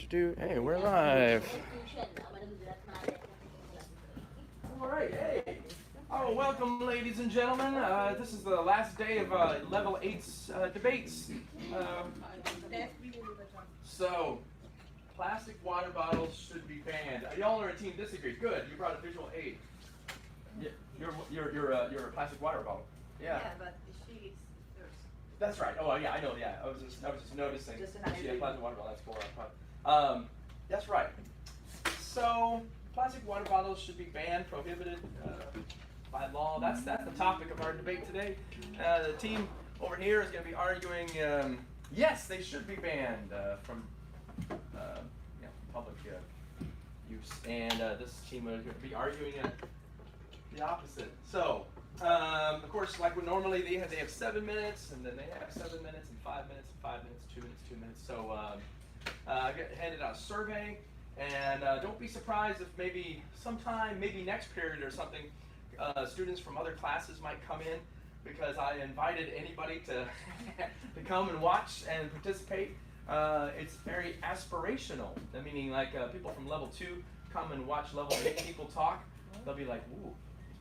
Hey, we're live. All right, hey. Oh, welcome, ladies and gentlemen. This is the last day of Level 8's debates. Uh, so, plastic water bottles should be banned. Y'all are a team disagree. Good, you brought a visual aid. Yeah, you're a plastic water bottle. Yeah. Yeah, but she is first. That's right. Oh, yeah, I know. Yeah, I was just noticing. Just an She had idea. plastic water bottle. That's cool. That's right. So, plastic water bottles should be banned, prohibited by law. That's the topic of our debate today. The team over here is going to be arguing. Yes, they should be banned from public use, and this team is going to be arguing the opposite. So. Of course, like when normally they have 7 minutes, and then they have 7 minutes, and 5 minutes, and 5 minutes, 2 minutes, 2 minutes. So I get handed out a survey, and don't be surprised if maybe sometime, maybe next period or something, students from other classes might come in, because I invited anybody to to come and watch and participate. It's very aspirational, meaning like people from level 2 come and watch level 8 people talk. They'll be like, ooh.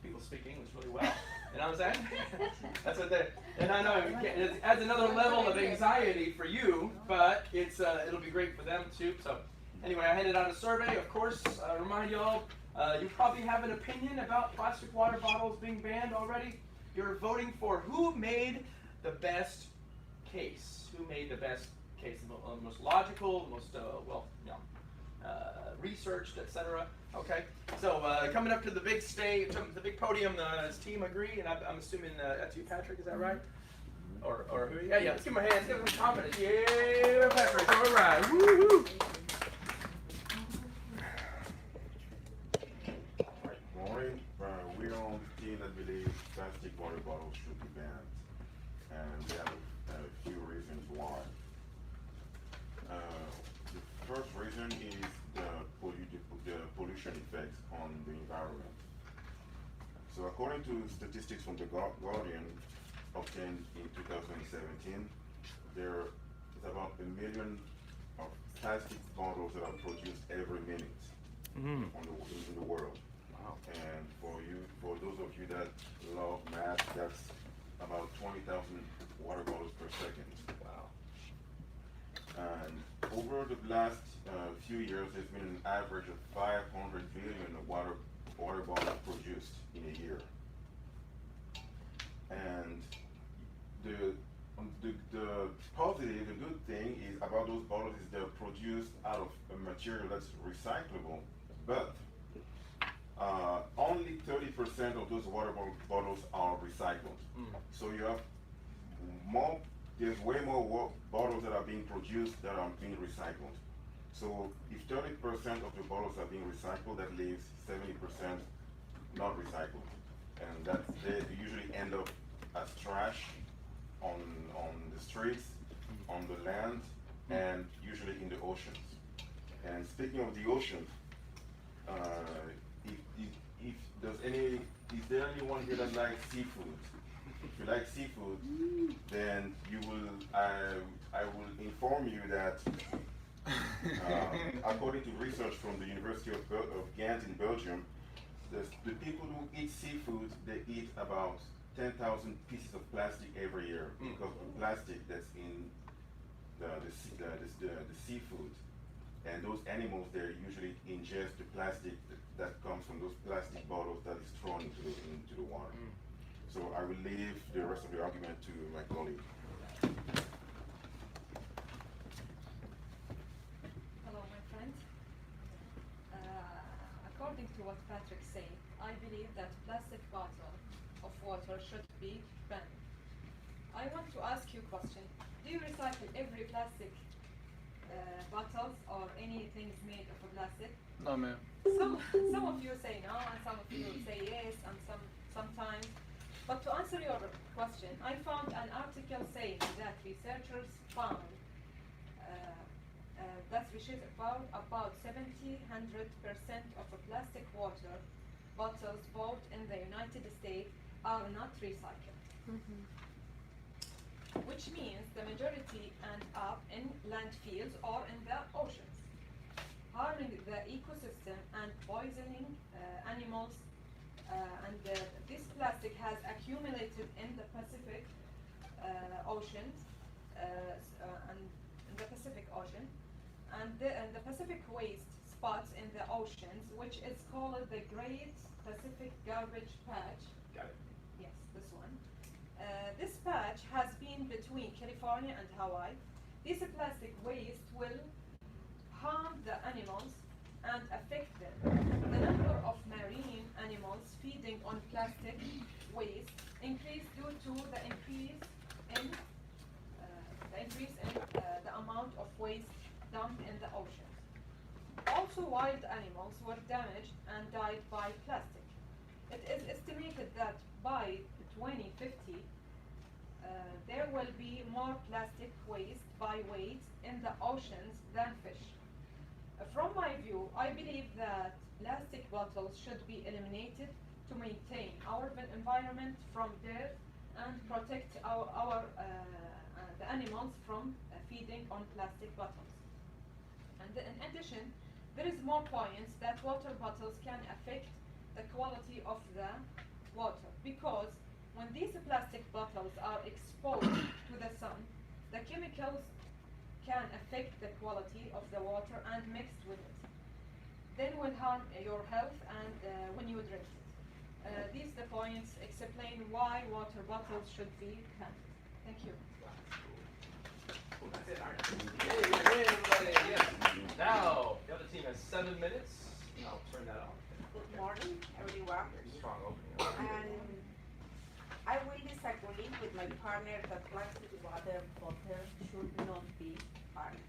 People speak English really well. You know what I'm saying? That's what they. And I know it adds another level of anxiety for you, but it'll be great for them too. So anyway, I handed out a survey. Of course, remind y'all, you probably have an opinion about plastic water bottles being banned already. You're voting for who made the best case. Who made the best case? The most logical, the most researched, etc. Okay, so coming up to the big stage, the big podium, his team agree, and I'm assuming that's you, Patrick. Is that right? Or who? Yeah. Let's give him a hand. Let's give him some confidence. Yeah, Patrick. All right. Woohoo! Morning. We're on the team that believes plastic water bottles should be banned, and we have a few reasons why. The first reason is the pollution effects on the environment. So according to statistics from the Guardian obtained in 2017, there is about 1 million of plastic bottles that are produced every minute in the world. Wow. And for those of you that love math, that's about 20,000 water bottles per second. Wow. And over the last few years, there's been an average of 500 billion water bottles produced in a year. And the positive, the good thing is about those bottles is they're produced out of a material that's recyclable, but only 30% of those water bottles are recycled. So you have there's way more bottles that are being produced that are being recycled. So if 30% of the bottles are being recycled, that leaves 70% not recycled. And they usually end up as trash on the streets, on the land, and usually in the oceans. And speaking of the ocean, is there anyone here that likes seafood? If you like seafood, then I will inform you that according to research from the University of Ghent in Belgium, the people who eat seafood, they eat about 10,000 pieces of plastic every year because of the plastic that's in the seafood. And those animals, they usually ingest the plastic that comes from those plastic bottles that is thrown into the water. So I will leave the rest of the argument to my colleague. Hello, my friend. According to what Patrick said, I believe that plastic bottle of water should be banned. I want to ask you a question. Do you recycle every plastic bottles or anything made of plastic? No, ma'am. Some of you say no, and some of you say yes, and sometimes. But to answer your question, I found an article saying that researchers found about 70–100% of the plastic water bottles bought in the United States are not recycled. Which means the majority end up in landfills or in the oceans. harming the ecosystem and poisoning animals. And this plastic has accumulated in the Pacific Oceans, and in the Pacific Ocean, and the Pacific waste spots in the oceans, which is called the Great Pacific Garbage Patch. Got it. Yes, this one. This patch has been between California and Hawaii. This plastic waste will harm the animals and affect them. The number of marine animals feeding on plastic waste increased due to the increase in the amount of waste dumped in the oceans. Also, wild animals were damaged and died by plastic. It is estimated that by 2050, there will be more plastic waste by weight in the oceans than fish. From my view, I believe that plastic bottles should be eliminated to maintain our environment from death and protect the animals from feeding on plastic bottles. And in addition, there is more points that water bottles can affect the quality of the water, because when these plastic bottles are exposed to the sun, the chemicals can affect the quality of the water and mixed with it. Then will harm your health and when you drink it. These the points explain why water bottles should be banned. Thank you. Cool, that's it. All right. Yay, everybody. Yes. Now, the other team has 7 minutes. I'll turn that off. Good morning, everyone. Very strong opening. And I will disagree with my partner that plastic water bottle should not be banned.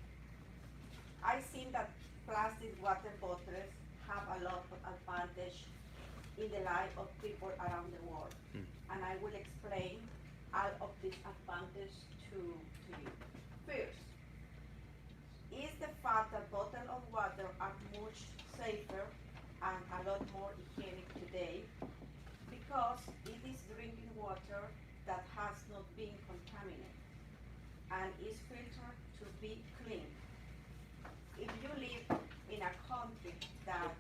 I think that plastic water bottles have a lot of advantage in the life of people around the world. And I will explain all of these advantages to you. First, is the fact that bottles of water are much safer and a lot more hygienic today because it is drinking water that has not been contaminated and is filtered to be clean. If you live in a country that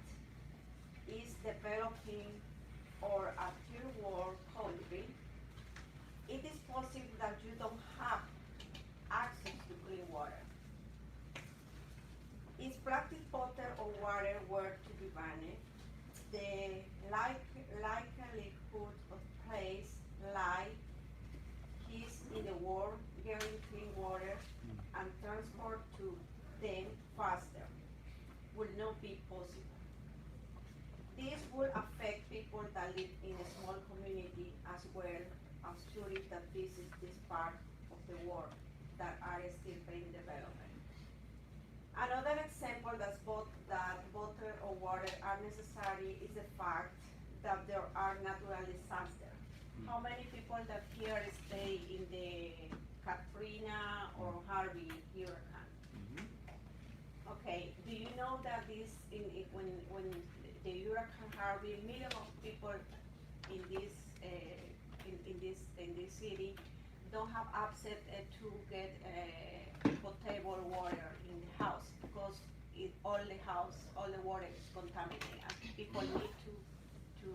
is developing or a third world country, it is possible that you don't have access to clean water. If plastic bottle or water were to be banned, the likelihood of place like is in the world getting clean water and transport to them faster will not be possible. This will affect people that live in a small community as well as tourists that visit this part of the world that are still being developed. Another example that water or water are necessary is the fact that there are natural disasters. How many people that here stay in the Katrina or Harvey hurricane? Okay, do you know that when the hurricane Harvey, millions of people in this city don't have access to get potable water in the house because all the water is contaminated and people need to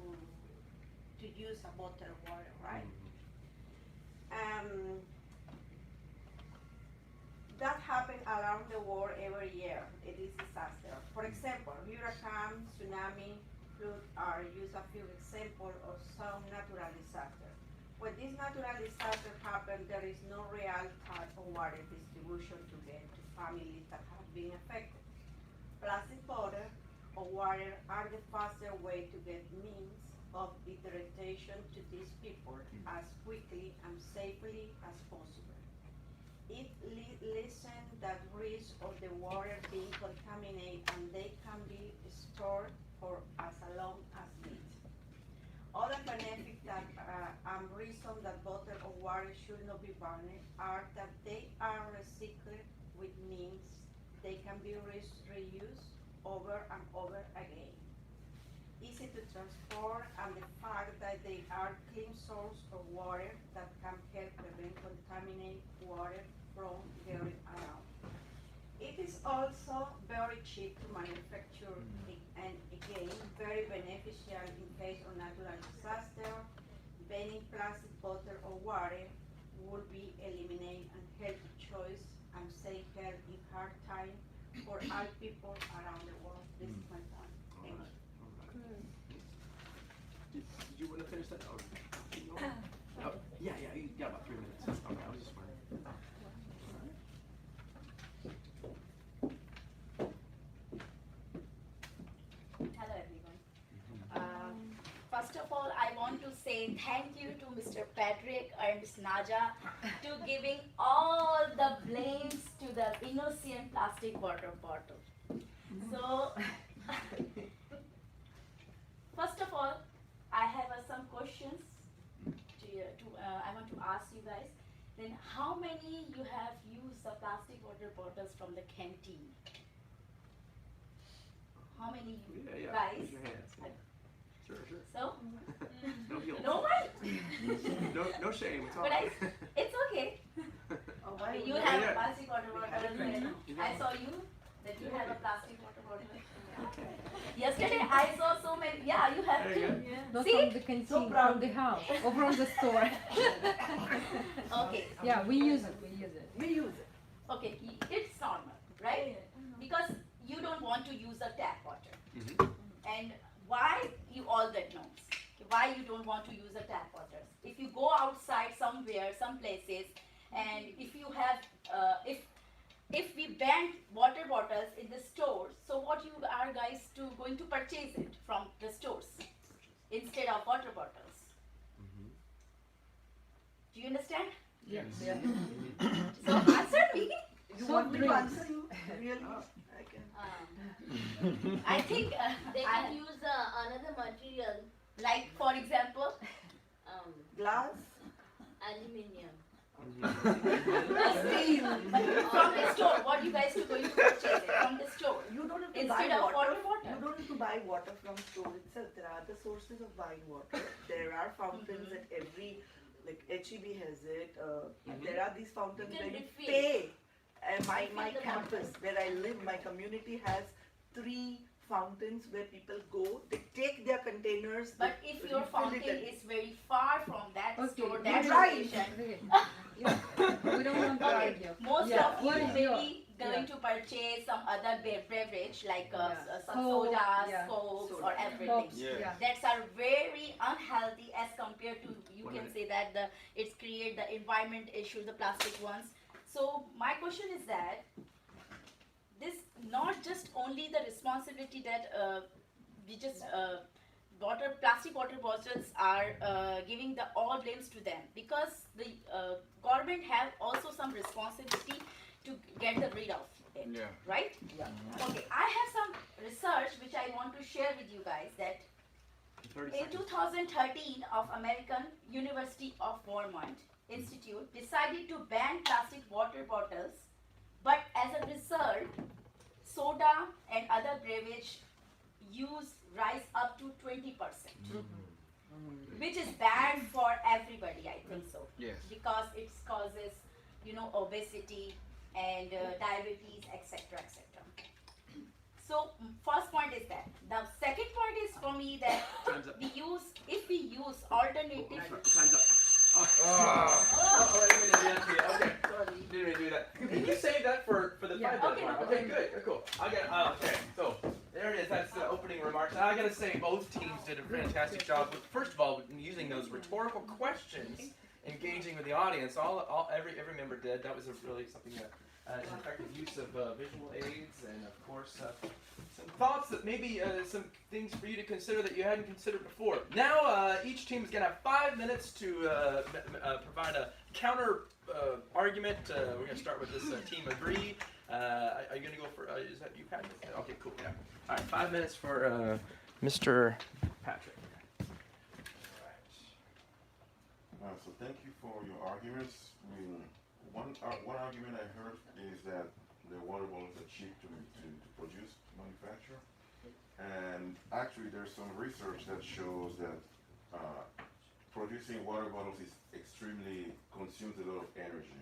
use a bottled water, right? That happens around the world every year. It is disaster. For example, hurricane, tsunami, flood are just a few examples of some natural disasters. When these natural disasters happen, there is no real type of water distribution to get to families that have been affected. Plastic bottle or water are the faster way to get means of hydration to these people as quickly and safely as possible. It lessens the risk of the water being contaminated and they can be stored for as long as needed. Other benefits that and reasons that bottle of water should not be burned are that they are recycled, which means they can be reused over and over again. Easy to transport, and the fact that they are clean source of water that can help prevent contaminated water from getting around. It is also very cheap to manufacture and again very beneficial in case of natural disaster. Banning plastic bottle or water would be eliminate and healthy choice and save health in hard time for all people around the world. This is my point. Thank you. Did you want to finish that? Oh, yeah, you got about 3 minutes. Okay, I was just wondering. Hello everyone. First of all, I want to say thank you to Mr. Patrick and Ms. Naja to giving all the blames to the innocent plastic water bottle. So, first of all, I have some questions I want to ask you guys. Then, how many you have used the plastic water bottles from the canteen? How many you Yeah, guys? raise your hands. Sure. So, No guilt. no one? No shame. It's all But right. it's okay. Oh, Okay, you Yeah, have yeah. a plastic water bottle. And Yeah. I saw you that you have a plastic water bottle. Yesterday I saw so many. Yeah, you have There you two. go. Not See? from the canteen, from the house or from the store. Okay. Yeah, we use it. Okay, it's normal, right? Because you don't want to use the tap water. Mhm. And why you all that knows? Why you don't want to use the tap water? If you go outside somewhere, some places, and if you have, if we ban water bottles in the stores, so what you are guys going to purchase it from the stores instead of water bottles? Do you understand? Yes. So answer me. You So want me to drinks. answer you? Really? I can. I think They I- can use another material, like for example, Glass? aluminium. from the store. What you guys are going to purchase it from the store You don't have to instead buy of water. water. You don't have to buy water from store itself. There are other sources of buying water. There are fountains at every, like HEB has it. There are these fountains You can where you refill. pay. My Refill the campus where I live, my community has 3 fountains where people go. They take their containers. But they if your refill it fountain and- is very far from that Okay, store, you that drive. location, Okay. Yeah. We don't want to Okay. argue. most Yeah, of what you is may your- be going to purchase some other beverage like Yeah. some Coke, sodas, yeah. cokes, Soda. or everything. Pops, Yeah. yeah. That's are very unhealthy as compared to you One can minute. say that it's create the environment issue, the plastic ones. So my question is that this not just only the responsibility that we just plastic water bottles are giving the all blames to them, because the government have also some responsibility to get rid of it, right? Yeah. Okay, I have some research which I want to share with you guys that 30 in seconds. 2013 of American University of Vermont Institute decided to ban plastic water bottles, but as a result, soda and other beverage use rise up to 20%, which is bad for everybody, I think so. Yes. Because it causes, obesity and diabetes, etc., etc. So first point is that. The second point is for me that Time's up. if we use alternative. Time's up. Oh. Oh, I didn't mean to do that to you. Okay. Sorry. Didn't mean to do that. Can you save that for the Yeah. 5 minute Okay, mark? no Okay, good. Cool. Okay, so there it is. That's the opening remarks. Now I gotta say both teams did a fantastic job with, first of all, using those rhetorical questions, engaging with the audience. Every member did. That was really something that an effective use of visual aids, and of course some thoughts that maybe some things for you to consider that you hadn't considered before. Now each team is gonna have 5 minutes to provide a counter argument. We're gonna start with this team agree. Are you gonna go for? Is that you, Patrick? Okay, cool. Yeah. All right, 5 minutes for Mr. Patrick. So thank you for your arguments. I mean, one argument I heard is that the water bottles are cheap to produce, manufacture, and actually there's some research that shows that producing water bottles is extremely consumes a lot of energy.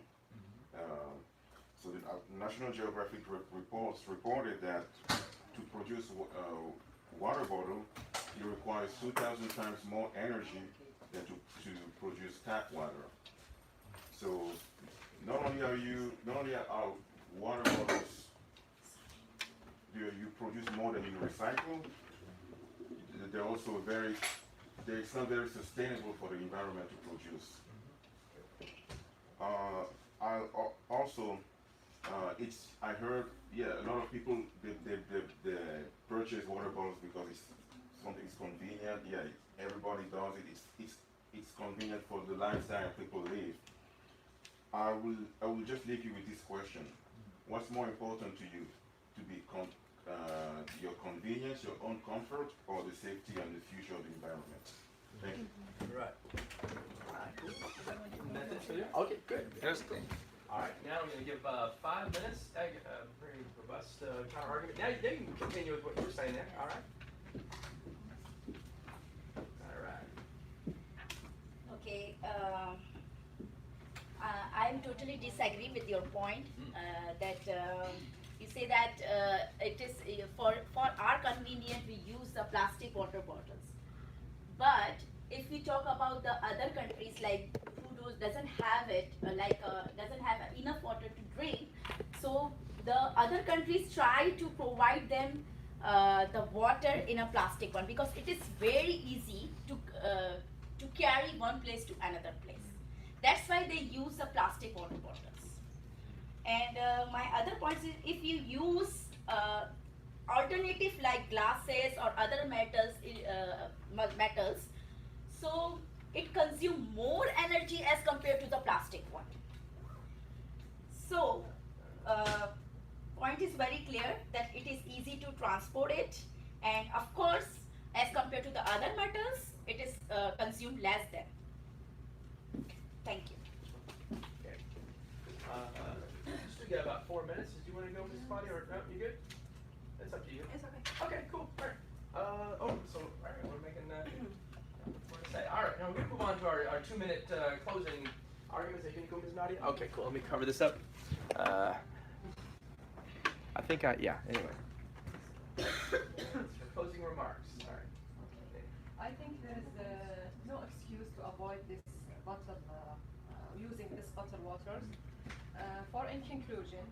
So So the National Geographic reports reported that to produce water bottle, it requires 2,000 times more energy than to produce tap water. So not only are water bottles, you produce more than you recycle, they're also it's not very sustainable for the environment to produce. I heard, a lot of people, they purchase water bottles because it's convenient. Yeah, everybody does it. It's convenient for the lifestyle people live. I will just leave you with this question: what's more important to you, to be your convenience, your own comfort, or the safety and the future of the environment? Thank you. Right. Alright, cool. That's it for you? Okay, good. Interesting. Alright, now I'm going to give 5 minutes. Very robust counter argument. Now you can continue with what you were saying there. Alright. Alright. Okay, I'm totally disagree with your point that you say that it is for our convenience we use the plastic water bottles. But if we talk about the other countries like who doesn't have it, doesn't have enough water to drink, so the other countries try to provide them the water in a plastic one because it is very easy to carry one place to another place. That's why they use the plastic water bottles. And my other point is if you use alternative like glasses or other metals, so it consumes more energy as compared to the plastic one. So point is very clear that it is easy to transport it, and of course as compared to the other metals it is consumed less than. Thank you. Okay. Just got about 4 minutes. Did you want to go, Ms. Claudia, or no? You good? It's up to you. It's okay. Okay, cool. All right. We're making more to say. All right, now we're going to move on to our 2-minute closing arguments. Are you going to go, Ms. Nadia? Okay, cool. Let me cover this up. Anyway. For closing remarks. All right. I think there is no excuse to avoid this bottled, using this bottled waters. In conclusion,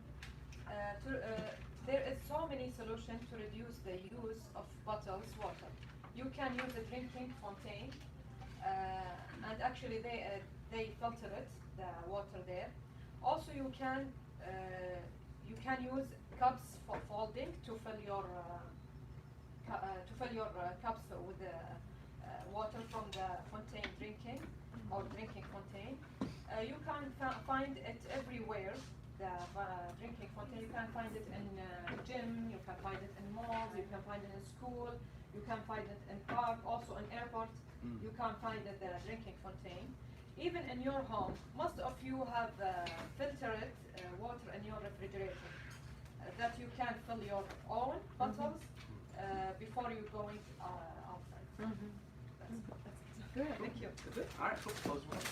there is so many solutions to reduce the use of bottles water. You can use a drinking fountain, and actually they filter it, the water there. Also, you can use cups for folding to fill your cups with the water from the fountain drinking or drinking fountain. You can find it everywhere. The drinking fountain, you can find it in gym, you can find it in malls, you can find it in school, you can find it in park, also in airport. You can find the drinking fountain. Even in your home, most of you have filtered water in your refrigerator that you can fill your own bottles before you going outside. That's good. Thank you. That's it? All right, cool. Close one.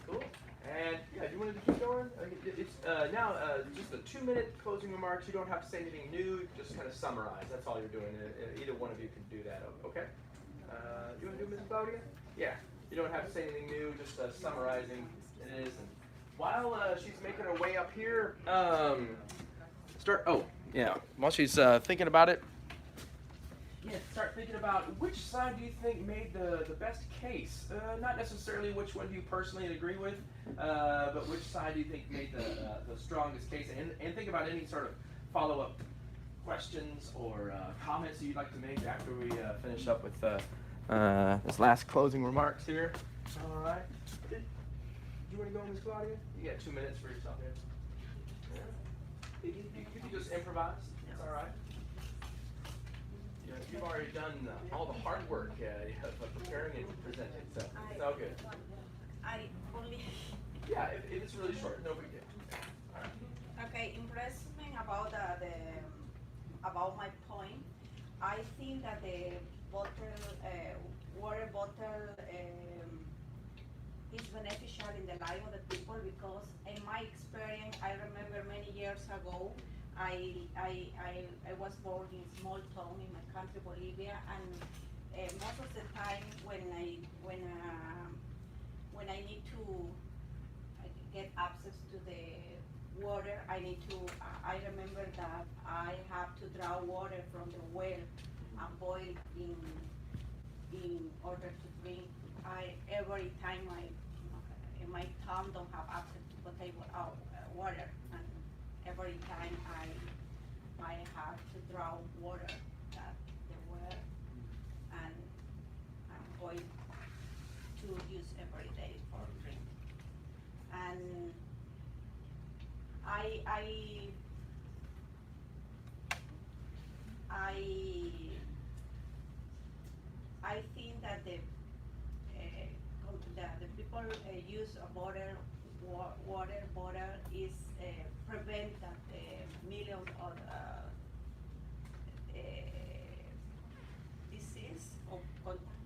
Cool. And yeah, do you want to keep going? It's now just a 2-minute closing remarks. You don't have to say anything new. You can just kind of summarize. That's all you're doing. Either one of you can do that. Okay. Do you want to do Ms. Claudia? Yeah. You don't have to say anything new. Just summarizing it is. And while she's making her way up here, while she's thinking about it. Yeah, start thinking about which side do you think made the best case? Not necessarily which one do you personally agree with, but which side do you think made the strongest case? And think about any sort of follow-up questions or comments that you'd like to make after we finish up with this last closing remarks here. All right. Do you want to go, Ms. Claudia? You got 2 minutes for yourself here. Yeah. You can just improvise. It's all right. You've already done all the hard work of preparing and presenting, so it's all good. I only. Yeah, if it's really short, no big deal. All right. Okay, impressment about about my point. I think that the water bottle is beneficial in the life of the people because in my experience, I remember many years ago, I was born in a small town in my country, Bolivia, and most of the time when I need to get access to the water, I remember that I have to draw water from the well and boil in order to drink. Every time my town don't have access to potable water, and every time I have to draw water that the well and boil to use every day for drink. And I think that the people use a water bottle is prevent that millions of disease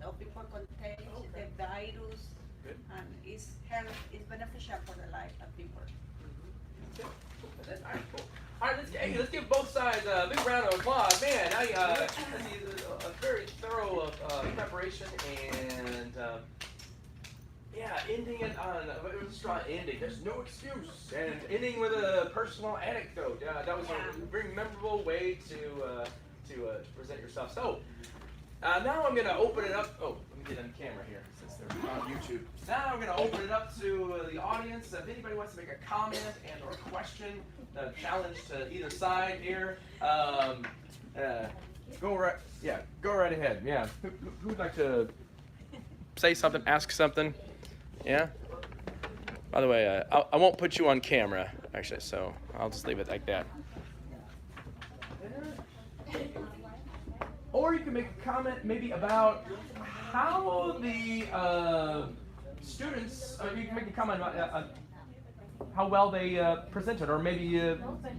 of people contain the virus. Good. And is beneficial for the life of people. All right, cool. All right, let's give both sides a big round of applause. Man, I see a very thorough preparation and yeah, ending it on a strong ending. There's no excuse, and ending with a personal anecdote. Yeah, that was a very memorable way to present yourself. So now I'm gonna open it up. Oh, let me get on camera here since they're on YouTube. Now I'm gonna open it up to the audience. If anybody wants to make a comment and or question, challenge to either side here. Go right ahead. Yeah, who'd like to say something, ask something? Yeah. By the way, I won't put you on camera actually, so I'll just leave it like that. Or you can make a comment maybe about how the students, you can make a comment about how well they presented, or maybe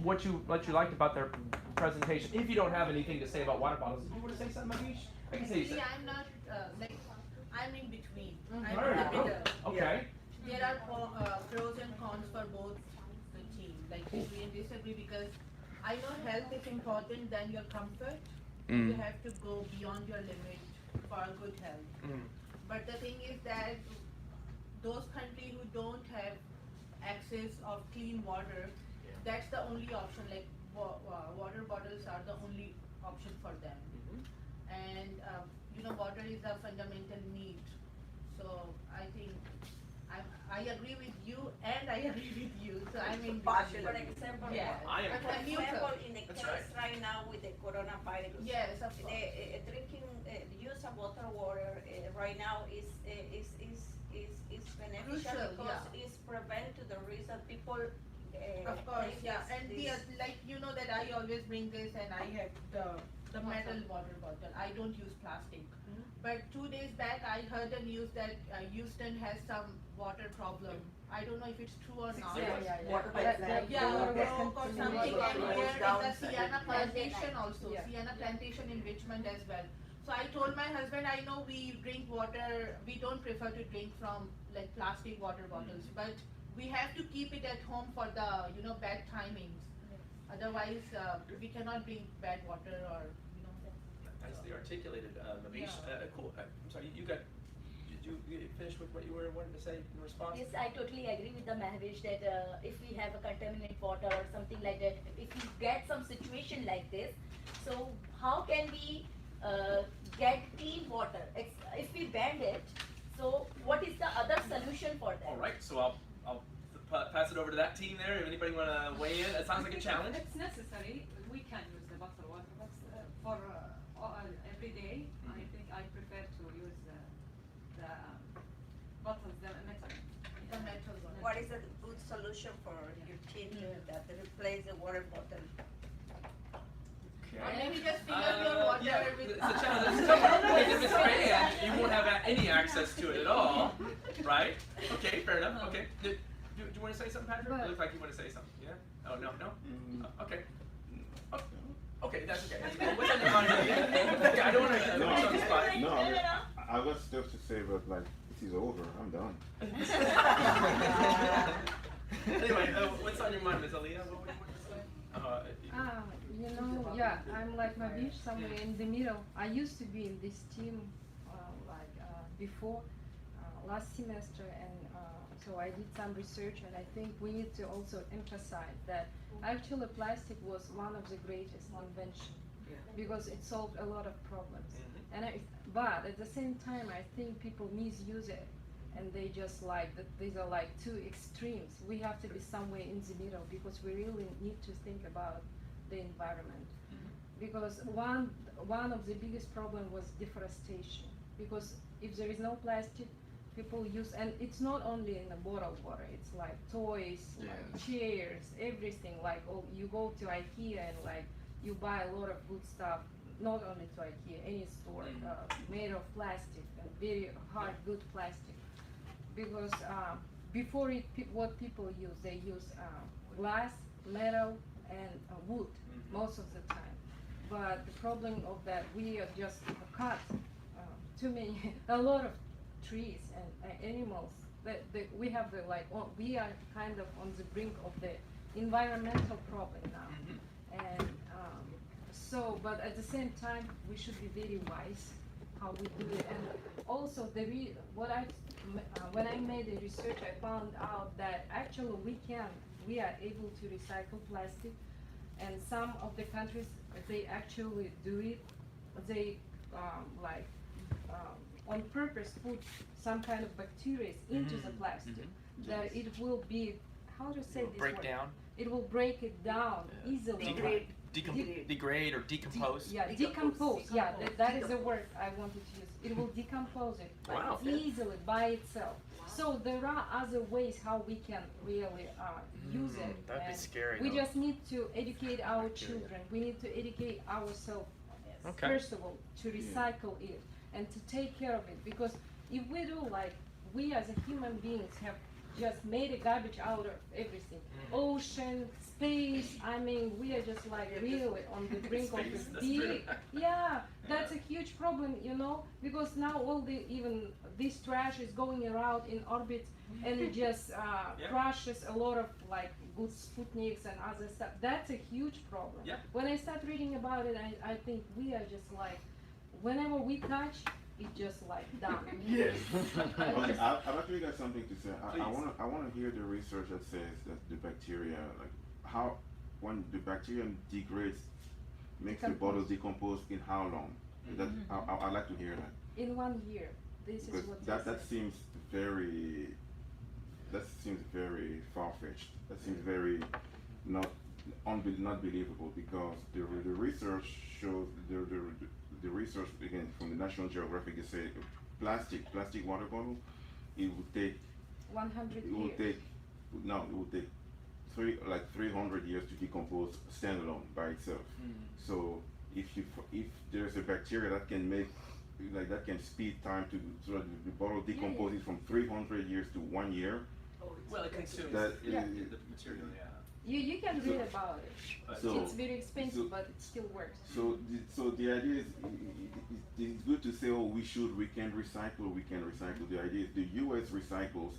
what you liked about their presentation. If you don't have anything to say about water bottles, do you want to say something, Manish? I can say something. I'm not I'm in between. I'm All right, in the middle. okay. There are pros and cons for both the team. Like agree and disagree, because I know health is important than your comfort. You have to go beyond your limit for good health. But the thing is that those countries who don't have access of clean water, that's the only option. Like water bottles are the only option for them. And water is a fundamental need. So I think I agree with you and I agree with you. So I mean, For example, yeah. I am. for example, in the That's case right now with the coronavirus, Yes, of course. drinking use of bottled water right now is beneficial Crucial, because yeah. it's prevent to the risk that people. Of course, take yeah. And this. like that I always bring this, and I have the metal water bottle. I don't use plastic. But 2 days back, I heard the news that Houston has some water problem. I don't know if it's true or not. Water That- pipeline. that- Yeah, water broke or was something, contaminated. and here is Down the south. Sienna plantation also, Yeah. Sienna plantation in Richmond as well. So I told my husband, I know we drink water, we don't prefer to drink from like plastic water bottles, but we have to keep it at home for the bad timings. Otherwise, we cannot drink bad water or Nicely articulated, Manish. Yeah. Cool. I'm sorry, did you finish with what you were wanting to say in response? Yes, I totally agree with the Mahvish that if we have a contaminated water or something like that, if we get some situation like this, so how can we get clean water? If we ban it, so what is the other solution for that? All right, so I'll pass it over to that team there. If anybody want to weigh in, it sounds like a challenge. It's necessary. We can use the bottled water, but for every day, I think I prefer to use the bottles, the metal. the metal one. What is a good solution for your team that replace the water bottle? Or maybe just fill up your water Yeah, with. it's a challenge. It's tough. Because if it's banned, you won't have any access to it at all, right? Okay, fair enough. Okay. Do you want to say something, Patrick? It looks like you want to say something. Yeah? Oh, no? Okay. Oh, okay, that's okay. That's okay. What's on your mind? I don't want to put you on the spot. No, I was just to say, but like this is over. I'm done. Anyway, what's on your mind, Ms. Aliyah? What would you say? Yeah, I'm like Mavish, somewhere in the middle. I used to be in this team before last semester, and so I did some research, and I think we need to also emphasize that actually plastic was one of the greatest inventions because it solved a lot of problems. But at the same time, I think people misuse it, and they just like that. These are like two extremes. We have to be somewhere in the middle because we really need to think about the environment. Because one of the biggest problem was deforestation. Because if there is no plastic, people use, and it's not only in the bottled water. It's like toys, like chairs, everything. Like you go to IKEA and like you buy a lot of good stuff. Not only to IKEA, any store made of plastic and very hard, good plastic. Because before what people use, they use glass, metal, and wood most of the time. But the problem of that, we are just cut a lot of trees and animals. We have we are kind of on the brink of the environmental problem now. And but at the same time, we should be very wise how we do it. And also, when I made the research, I found out that actually we are able to recycle plastic, and some of the countries, they actually do it. They on purpose put some kind of bacteria into the plastic that it will be, how to say this break word? down? It will break it down easily. Degrade or decompose? Decompose. Yeah, that is the word I wanted to use. It will decompose it easily by itself. So there are other ways how we can really use it. That'd be And scary. we though. just need to educate our children. We need to educate ourselves first of all to recycle it and to take care of it. Because if we do, like we as a human beings have just made a garbage out of everything. Ocean, space, I mean, we are just like really on the brink of Space, a that's big, true. that's a huge problem, because now all even this trash is going around in orbit and it just crushes a lot of like good Sputniks and other stuff. That's a huge problem. Yeah. When I start reading about it, I think we are just like, whenever we touch, it's just like done. Yes. Okay, I've actually got something to say. I Please. want to hear the research that says that the bacteria, like how when the bacteria degrades, makes the bottle decompose in how long? I'd like to hear that. In 1 year. This is Because what that seems very far fetched. That seems very not believable because the research shows the research again from the National Geographic is saying plastic water bottle, it would take 100 it would years. take 300 years to decompose standalone by itself. So if there's a bacteria that can make that can speed time so that the bottle decomposes from 300 years to 1 year. Well, it consumes That- the material, You can read about it. So- It's very expensive, so- but it still works. So the idea is it's good to say, oh, we can recycle. The idea is the U.S. recycles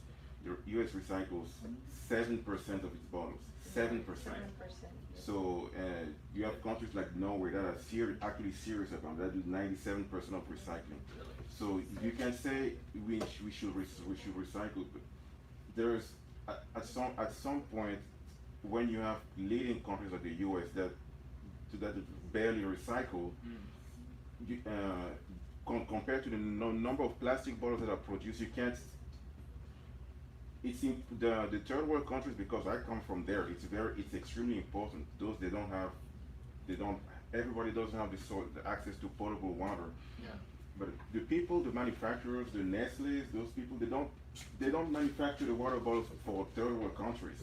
7% of its bottles. 7%. 7%. So you have countries like Norway that are actually serious about that. Do 97% of recycling. So you can say we should recycle, but there's at some point when you have leading countries like the U.S. that barely recycle, compared to the number of plastic bottles that are produced, you can't. It's in the third world countries, because I come from there. It's extremely important. Everybody doesn't have the access to potable water. Yeah. But the manufacturers, the Nestle's, those people, they don't manufacture the water bottles for third world countries.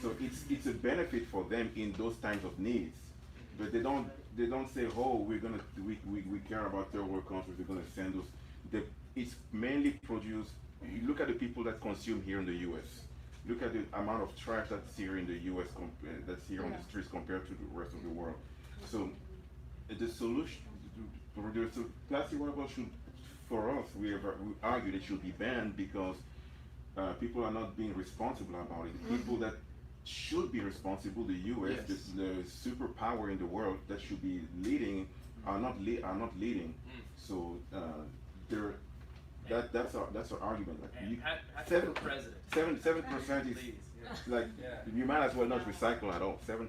So it's a benefit for them in those times of needs. But they don't say, oh, we care about third world countries, we're gonna send those. It's mainly produced. You look at the people that consume here in the U.S. Look at the amount of trash that's here in the U.S. That's here on the streets compared to the rest of the world. So the solution, plastic water bottles should for us, we argue it should be banned because people are not being responsible about it. The people that should be responsible, the U.S., Yes. the superpower in the world that should be leading, are not leading. So that's our argument. Like, And you, have for president. 7% is Please. like Yeah. you might as well not recycle at all. 7%.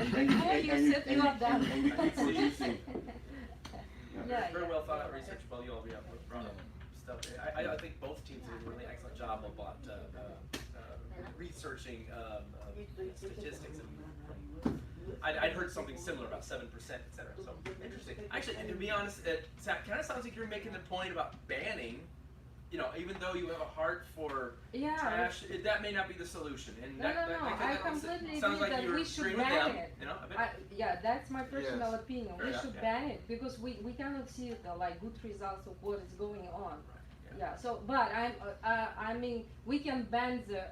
And before you set you up that. and you keep producing. Yeah, Very yeah, well thought out yeah. research by you all. Brought up stuff. I think both teams did a really excellent job about researching statistics. And I'd heard something similar about 7%, etc. So interesting. Actually, and to be honest, it kind of sounds like you're making the point about banning. You know, even though you have a heart for Yeah. trash, that may not be the solution. And No, that, no, no. that I sounds completely sounds agree like that you're we should agreeing with ban them. it. You know, a bit. Yeah, that's my personal Yes. opinion. We Yeah, should yeah. ban it because we cannot see the like good results of what is going on. Right, Yeah. So, but I mean, we can ban the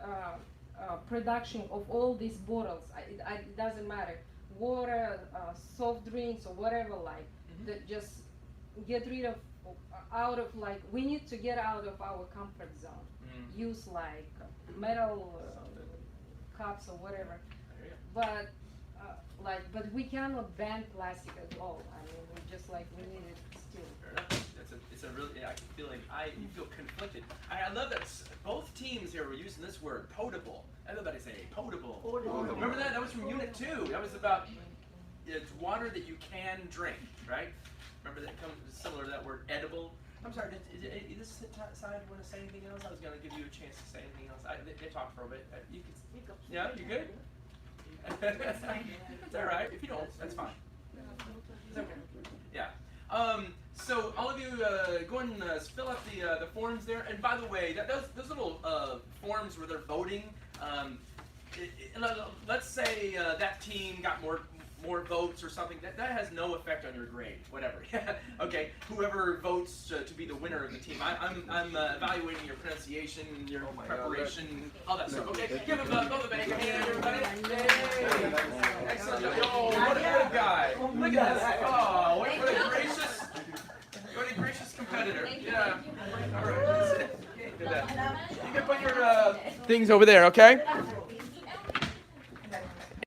production of all these bottles. It doesn't matter, water, soft drinks, or whatever. Like, that just get rid of out of like we need to get out of our comfort zone. Use like metal cups or whatever. There you go. But but we cannot ban plastic at all. I mean, we just like we need it still. Fair enough. It's a really, I can feel like you feel conflicted. I love that both teams here were using this word, potable. Everybody say potable. Remember that? That was from Unit 2. That was about it's water that you can drink, right? Remember that comes similar to that word, edible. I'm sorry, did this side want to say anything else? I was going to give you a chance to say anything else. They talked for a bit. You can, yeah, you good? It's all right. If you don't, that's fine. It's okay. Yeah. So all of you go ahead and fill out the forms there. And by the way, those little forms where they're voting. Let's say that team got more votes or something. That has no effect on your grade. Whatever. Okay. Whoever votes to be the winner of the team. I'm evaluating your pronunciation, your preparation, all that stuff. Okay. Give them both a big hand, everybody. Yay! Excellent job. Oh, what a good guy. Look at this. Oh, what a gracious. What a gracious competitor. Yeah. All right. You can put your things over there, okay?